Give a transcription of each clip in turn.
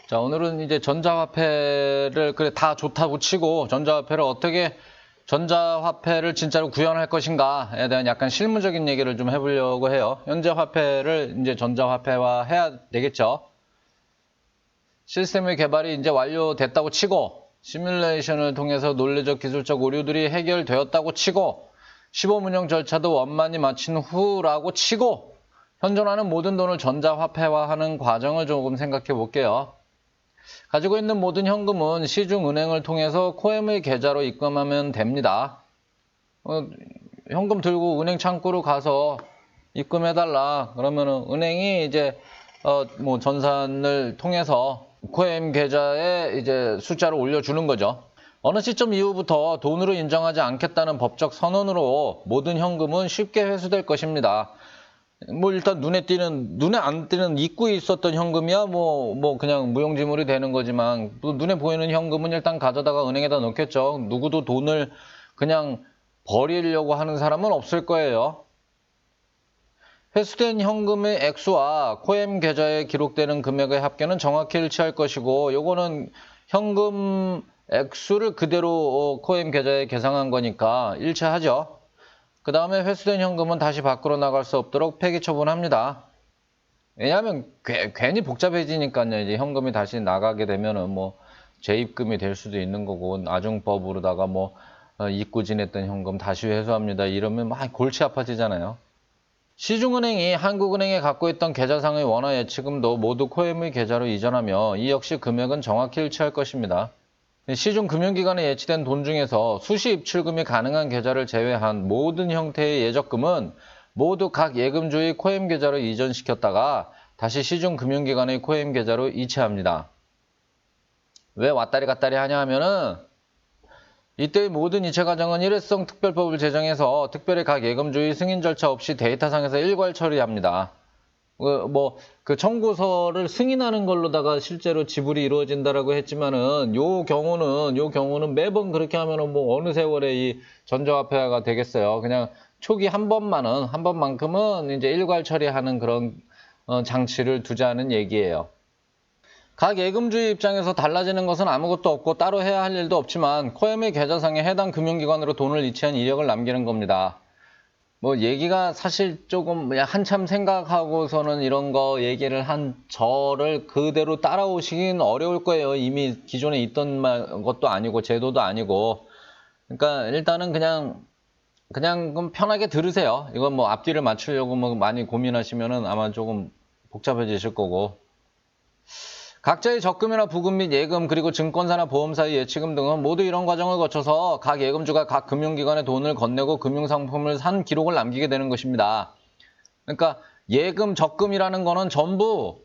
자, 오늘은 이제 전자화폐를 그래 다 좋다고 치고 전자화폐를 진짜로 구현할 것인가에 대한 약간 실무적인 얘기를 좀 해보려고 해요. 현재 화폐를 이제 전자화폐화 해야 되겠죠. 시스템의 개발이 이제 완료됐다고 치고 시뮬레이션을 통해서 논리적 기술적 오류들이 해결되었다고 치고 시범 운영 절차도 원만히 마친 후라고 치고 현존하는 모든 돈을 전자화폐화하는 과정을 조금 생각해 볼게요. 가지고 있는 모든 현금은 시중은행을 통해서 코엠의 계좌로 입금하면 됩니다. 현금 들고 은행 창구로 가서 입금해달라. 그러면은 은행이 이제 전산을 통해서 코엠 계좌에 이제 숫자를 올려주는 거죠. 어느 시점 이후부터 돈으로 인정하지 않겠다는 법적 선언으로 모든 현금은 쉽게 회수될 것입니다. 뭐 일단 눈에 안 띄는 입구에 있었던 현금이야 그냥 무용지물이 되는 거지만 또 눈에 보이는 현금은 일단 가져다가 은행에다 넣겠죠. 누구도 돈을 그냥 버리려고 하는 사람은 없을 거예요. 회수된 현금의 액수와 코엠 계좌에 기록되는 금액의 합계는 정확히 일치할 것이고 요거는 현금 액수를 그대로 코엠 계좌에 계상한 거니까 일치하죠. 그 다음에 회수된 현금은 다시 밖으로 나갈 수 없도록 폐기 처분합니다. 왜냐하면 괜히 복잡해지니까요. 이제 현금이 다시 나가게 되면은 재입금이 될 수도 있는 거고 아중법으로다가 잊고 지냈던 현금 다시 회수합니다. 이러면 막 골치 아파지잖아요. 시중은행이 한국은행에 갖고 있던 계좌상의 원화 예치금도 모두 코엠의 계좌로 이전하며 이 역시 금액은 정확히 일치할 것입니다. 시중 금융기관에 예치된 돈 중에서 수시 입출금이 가능한 계좌를 제외한 모든 형태의 예적금은 모두 각 예금주의 코엠 계좌로 이전시켰다가 다시 시중 금융기관의 코엠 계좌로 이체합니다. 왜 왔다리 갔다리 하냐 하면은 이때의 모든 이체 과정은 일회성 특별법을 제정해서 특별히 각 예금주의 승인 절차 없이 데이터상에서 일괄 처리합니다. 그 청구서를 승인하는 걸로다가 실제로 지불이 이루어진다라고 했지만은 요 경우는 매번 그렇게 하면은 어느 세월에 이 전자화폐화가 되겠어요. 그냥 초기 한 번만큼은 이제 일괄 처리하는 그런 장치를 두자는 얘기예요. 각 예금주의 입장에서 달라지는 것은 아무것도 없고 따로 해야 할 일도 없지만 코엠의 계좌상에 해당 금융기관으로 돈을 이체한 이력을 남기는 겁니다. 얘기가 사실 조금 한참 생각하고서는 이런 거 얘기를 한 저를 그대로 따라오시긴 어려울 거예요. 이미 기존에 있던 것도 아니고 제도도 아니고. 그러니까 일단은 그냥 편하게 들으세요. 이건 앞뒤를 맞추려고 많이 고민하시면은 아마 조금 복잡해지실 거고. 각자의 적금이나 부금 및 예금 그리고 증권사나 보험사의 예치금 등은 모두 이런 과정을 거쳐서 각 예금주가 각 금융기관에 돈을 건네고 금융상품을 산 기록을 남기게 되는 것입니다. 그러니까 예금, 적금이라는 거는 전부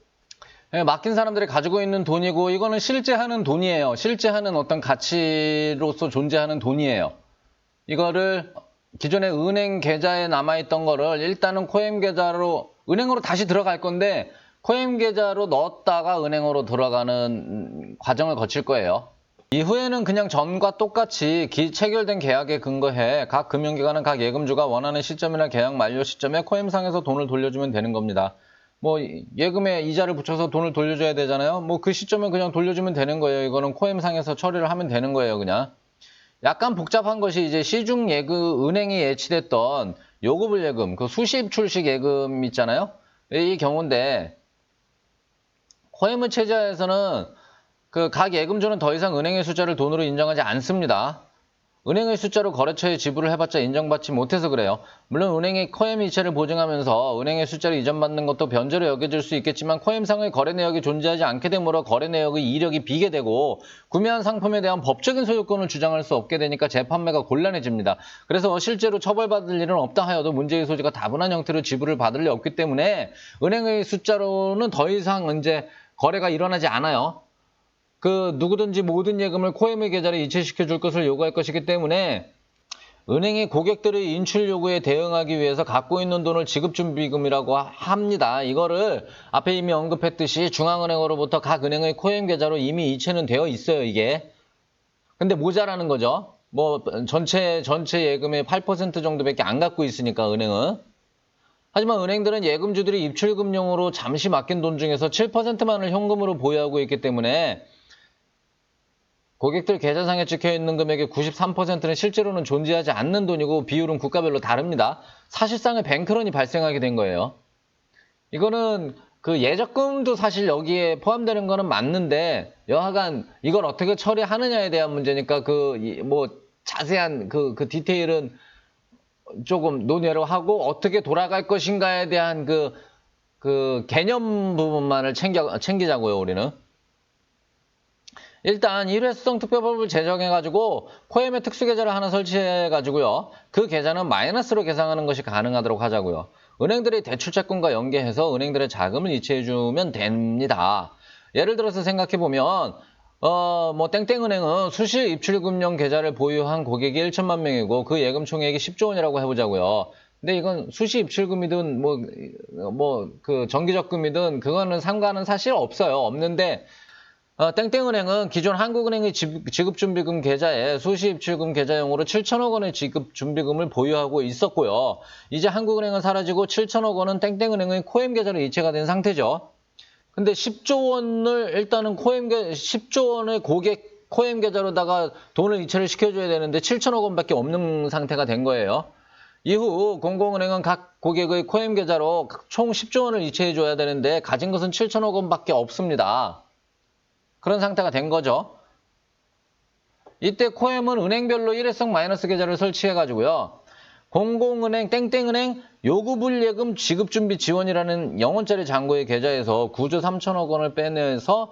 맡긴 사람들이 가지고 있는 돈이고 이거는 실제 하는 돈이에요. 실제 하는 어떤 가치로서 존재하는 돈이에요. 이거를 기존에 은행 계좌에 남아있던 거를 일단은 코엠 계좌로 은행으로 다시 들어갈 건데 코엠 계좌로 넣었다가 은행으로 들어가는 과정을 거칠 거예요. 이후에는 그냥 전과 똑같이 체결된 계약에 근거해 각 금융기관은 각 예금주가 원하는 시점이나 계약 만료 시점에 코엠상에서 돈을 돌려주면 되는 겁니다. 예금에 이자를 붙여서 돈을 돌려줘야 되잖아요. 그 시점에 그냥 돌려주면 되는 거예요. 이거는 코엠상에서 처리를 하면 되는 거예요, 그냥. 약간 복잡한 것이 이제 시중 은행이 예치됐던 요구불 예금, 그 수십 출식 예금 있잖아요. 이 경우인데 코엠의 체제에서는 그 각 예금주는 더 이상 은행의 숫자를 돈으로 인정하지 않습니다. 은행의 숫자로 거래처에 지불을 해봤자 인정받지 못해서 그래요. 물론 은행이 코엠 이체를 보증하면서 은행의 숫자를 이전받는 것도 변제로 여겨질 수 있겠지만 코엠상의 거래 내역이 존재하지 않게 되므로 거래 내역의 이력이 비게 되고 구매한 상품에 대한 법적인 소유권을 주장할 수 없게 되니까 재판매가 곤란해집니다. 그래서 실제로 처벌받을 일은 없다 하여도 문제의 소지가 다분한 형태로 지불을 받을 리 없기 때문에 은행의 숫자로는 더 이상 이제 거래가 일어나지 않아요. 누구든지 모든 예금을 코엠의 계좌로 이체시켜 줄 것을 요구할 것이기 때문에 은행이 고객들의 인출 요구에 대응하기 위해서 갖고 있는 돈을 지급준비금이라고 합니다. 이거를 앞에 이미 언급했듯이 중앙은행으로부터 각 은행의 코엠 계좌로 이미 이체는 되어 있어요, 이게. 근데 모자라는 거죠. 전체 예금의 8% 정도밖에 안 갖고 있으니까, 은행은. 하지만 은행들은 예금주들이 입출금용으로 잠시 맡긴 돈 중에서 7%만을 현금으로 보유하고 있기 때문에 고객들 계좌상에 찍혀있는 금액의 93%는 실제로는 존재하지 않는 돈이고 비율은 국가별로 다릅니다. 사실상의 뱅크런이 발생하게 된 거예요. 이거는 그 예적금도 사실 여기에 포함되는 거는 맞는데 여하간 이걸 어떻게 처리하느냐에 대한 문제니까 뭐 자세한 그 디테일은 조금 논의를 하고 어떻게 돌아갈 것인가에 대한 그 개념 부분만을 챙기자고요, 우리는. 일단 일회성 특별법을 제정해가지고 코엠의 특수계좌를 하나 설치해가지고요. 그 계좌는 마이너스로 계산하는 것이 가능하도록 하자고요. 은행들이 대출채권과 연계해서 은행들의 자금을 이체해주면 됩니다. 예를 들어서 생각해보면 뭐 땡땡은행은 수실 입출금용 계좌를 보유한 고객이 1천만 명이고 그 예금 총액이 10조 원이라고 해보자고요. 근데 이건 수시 입출금이든 그 정기적금이든 그거는 상관은 사실 없어요. 없는데 땡땡은행은 기존 한국은행의 지급준비금 계좌에 수시입출금 계좌용으로 7천억 원의 지급준비금을 보유하고 있었고요. 이제 한국은행은 사라지고 7천억 원은 땡땡은행의 코엠 계좌로 이체가 된 상태죠. 근데 10조 원을 일단은 10조 원의 고객 코엠 계좌로다가 돈을 이체를 시켜줘야 되는데 7천억 원밖에 없는 상태가 된 거예요. 이후 공공은행은 각 고객의 코엠 계좌로 총 10조 원을 이체해줘야 되는데 가진 것은 7천억 원밖에 없습니다. 그런 상태가 된 거죠. 이때 코엠은 은행별로 일회성 마이너스 계좌를 설치해가지고요. 공공은행, 땡땡은행 요구불예금 지급준비 지원이라는 0원짜리 잔고의 계좌에서 9조 3천억 원을 빼내서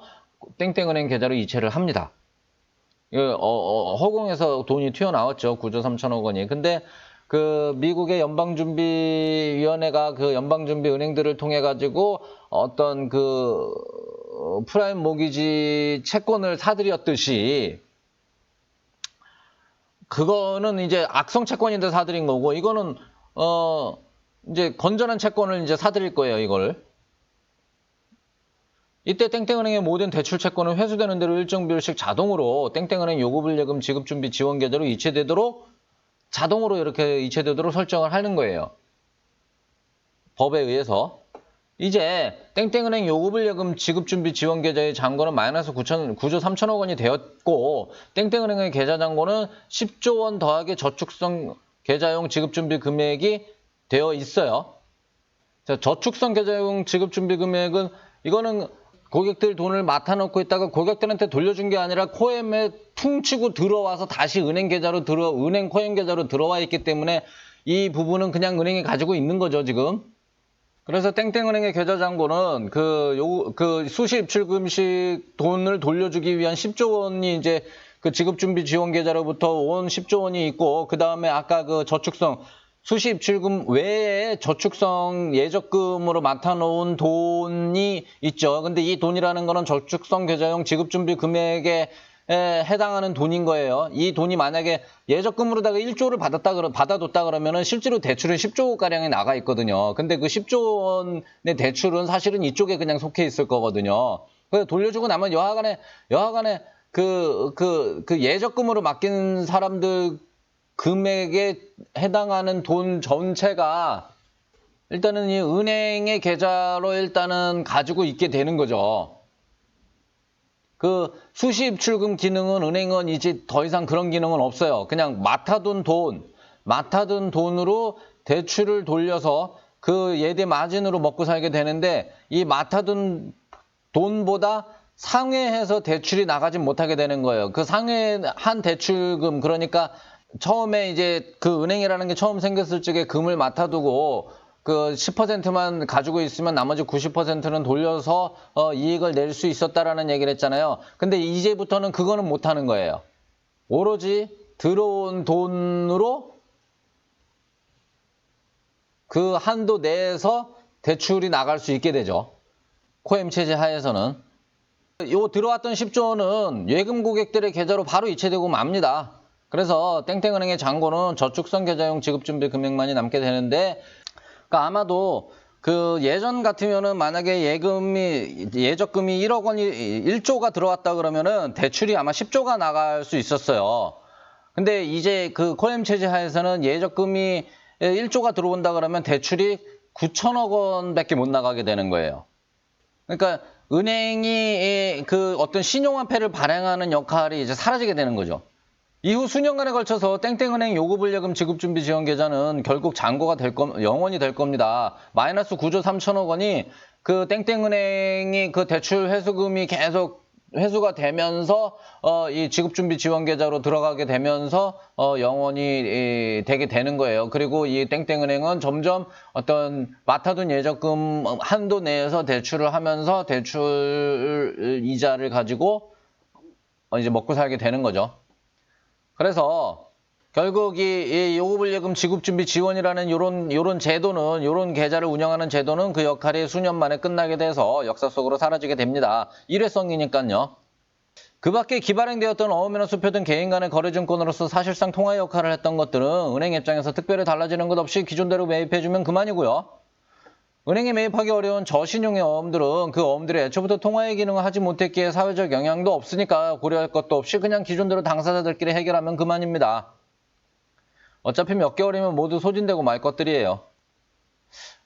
땡땡은행 계좌로 이체를 합니다. 허공에서 돈이 튀어나왔죠. 9조 3천억 원이. 근데 그 미국의 연방준비위원회가 그 연방준비 은행들을 통해 가지고 어떤 그 프라임 모기지 채권을 사들였듯이 그거는 이제 악성 채권인데 사들인 거고 이거는 이제 건전한 채권을 이제 사들일 거예요, 이걸. 이때 땡땡은행의 모든 대출 채권은 회수되는 대로 일정 비율씩 자동으로 땡땡은행 요구불예금 지급준비 지원 계좌로 이체되도록 자동으로 이렇게 이체되도록 설정을 하는 거예요. 법에 의해서. 이제 땡땡은행 요구불예금 지급준비 지원 계좌의 잔고는 마이너스 9조 3천억 원이 되었고 땡땡은행의 계좌 잔고는 10조 원 더하기 저축성 계좌용 지급준비 금액이 되어 있어요. 자, 저축성 계좌용 지급준비 금액은 이거는 고객들 돈을 맡아놓고 있다가 고객들한테 돌려준 게 아니라 코엠에 퉁치고 들어와서 다시 은행 코엠 계좌로 들어와 있기 때문에 이 부분은 그냥 은행이 가지고 있는 거죠, 지금. 그래서 땡땡은행의 계좌 잔고는 그 수시 입출금식 돈을 돌려주기 위한 10조 원이 이제 그 지급준비 지원 계좌로부터 온 10조 원이 있고 그 다음에 아까 그 저축성 수시 입출금 외에 저축성 예적금으로 맡아놓은 돈이 있죠. 근데 이 돈이라는 거는 저축성 계좌용 지급준비 금액에 해당하는 돈인 거예요. 이 돈이 만약에 예적금으로다가 1조를 받아뒀다 그러면은 실제로 대출은 10조가량이 나가 있거든요. 근데 그 10조 원의 대출은 사실은 이쪽에 그냥 속해 있을 거거든요. 그래서 돌려주고 나면 여하간에 그 예적금으로 맡긴 사람들 금액에 해당하는 돈 전체가 일단은 이 은행의 계좌로 일단은 가지고 있게 되는 거죠. 그 수시 입출금 기능은 은행은 이제 더 이상 그런 기능은 없어요. 그냥 맡아둔 돈으로 대출을 돌려서 그 예대 마진으로 먹고 살게 되는데 이 맡아둔 돈보다 상회해서 대출이 나가지 못하게 되는 거예요. 그 상회한 대출금 그러니까 처음에 이제 그 은행이라는 게 처음 생겼을 적에 금을 맡아두고 그 10%만 가지고 있으면 나머지 90%는 돌려서 이익을 낼 수 있었다라는 얘기를 했잖아요. 근데 이제부터는 그거는 못 하는 거예요. 오로지 들어온 돈으로 그 한도 내에서 대출이 나갈 수 있게 되죠. 코엠 체제 하에서는. 요 들어왔던 10조 원은 예금 고객들의 계좌로 바로 이체되고 맙니다. 그래서 땡땡은행의 잔고는 저축성 계좌용 지급준비 금액만이 남게 되는데 그러니까 아마도 그 예전 같으면은 만약에 예적금이 1억 원이 1조가 들어왔다 그러면은 대출이 아마 10조가 나갈 수 있었어요. 근데 이제 그 코엠 체제 하에서는 예적금이 1조가 들어온다 그러면 대출이 9천억 원밖에 못 나가게 되는 거예요. 그러니까 은행이 그 어떤 신용화폐를 발행하는 역할이 이제 사라지게 되는 거죠. 이후 수년간에 걸쳐서 땡땡은행 요구불예금 지급준비지원계좌는 결국 잔고가 영원이 될 겁니다. 마이너스 9조 3천억 원이 그 땡땡은행이 그 대출 회수금이 계속 회수가 되면서 이 지급준비지원계좌로 들어가게 되면서 영원히 되게 되는 거예요. 그리고 이 땡땡은행은 점점 어떤 맡아둔 예적금 한도 내에서 대출을 하면서 대출 이자를 가지고 이제 먹고 살게 되는 거죠. 그래서 결국 이 요구불예금 지급준비 지원이라는 요런 제도는, 요런 계좌를 운영하는 제도는 그 역할이 수년 만에 끝나게 돼서 역사 속으로 사라지게 됩니다. 일회성이니까요. 그 밖에 기발행되었던 어음이나 수표 등 개인 간의 거래증권으로서 사실상 통화 역할을 했던 것들은 은행 입장에서 특별히 달라지는 것 없이 기존대로 매입해주면 그만이고요. 은행에 매입하기 어려운 저신용의 어음들은 그 어음들이 애초부터 통화의 기능을 하지 못했기에 사회적 영향도 없으니까 고려할 것도 없이 그냥 기존대로 당사자들끼리 해결하면 그만입니다. 어차피 몇 개월이면 모두 소진되고 말 것들이에요.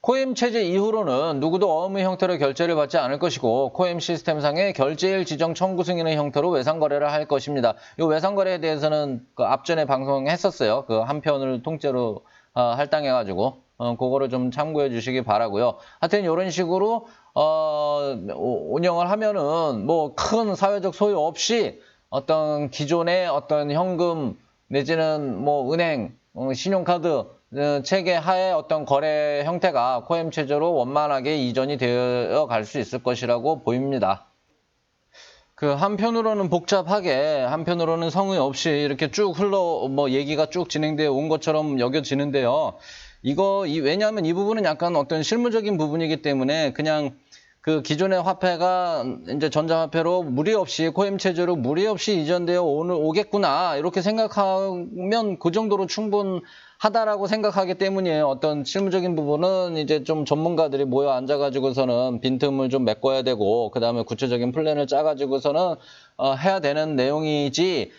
코엠 체제 이후로는 누구도 어음의 형태로 결제를 받지 않을 것이고 코엠 시스템상의 결제일 지정 청구 승인의 형태로 외상거래를 할 것입니다. 이 외상거래에 대해서는 그 앞전에 방송했었어요. 그 한 편을 통째로 할당해가지고 그거를 좀 참고해 주시기 바라고요. 하여튼 이런 식으로 운영을 하면은 뭐 큰 사회적 소요 없이 어떤 기존의 어떤 현금 내지는 뭐 은행, 신용카드 체계 하에 어떤 거래 형태가 코엠 체제로 원만하게 이전이 되어 갈 수 있을 것이라고 보입니다. 그 한편으로는 복잡하게, 한편으로는 성의 없이 이렇게 쭉 얘기가 쭉 진행되어 온 것처럼 여겨지는데요. 왜냐하면 이 부분은 약간 어떤 실무적인 부분이기 때문에 그냥 그 기존의 화폐가 이제 전자화폐로 무리 없이 코엠 체제로 무리 없이 이전되어 오겠구나 이렇게 생각하면 그 정도로 충분하다라고 생각하기 때문이에요. 어떤 실무적인 부분은 이제 좀 전문가들이 모여 앉아가지고서는 빈틈을 좀 메꿔야 되고 그 다음에 구체적인 플랜을 짜가지고서는 해야 되는 내용이지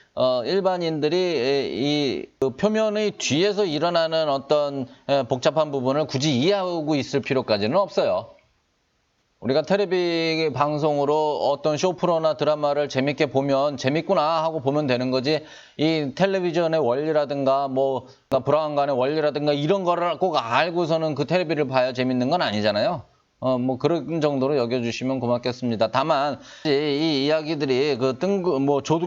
일반인들이 그 표면의 뒤에서 일어나는 어떤 복잡한 부분을 굳이 이해하고 있을 필요까지는 없어요. 우리가 텔레비 방송으로 어떤 쇼프로나 드라마를 재밌게 보면 재밌구나 하고 보면 되는 거지 이 텔레비전의 원리라든가 뭐 브라운관의 원리라든가 이런 거를 꼭 알고서는 그 텔레비를 봐야 재밌는 건 아니잖아요. 뭐 그런 정도로 여겨주시면 고맙겠습니다. 다만 이 이야기들이 그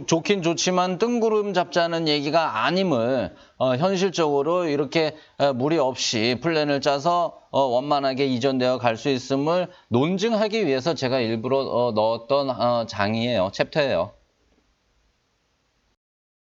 좋긴 좋지만 뜬구름 잡자는 얘기가 아님을 현실적으로 이렇게 무리 없이 플랜을 짜서 원만하게 이전되어 갈 수 있음을 논증하기 위해서 제가 일부러 넣었던 장이에요. 챕터예요.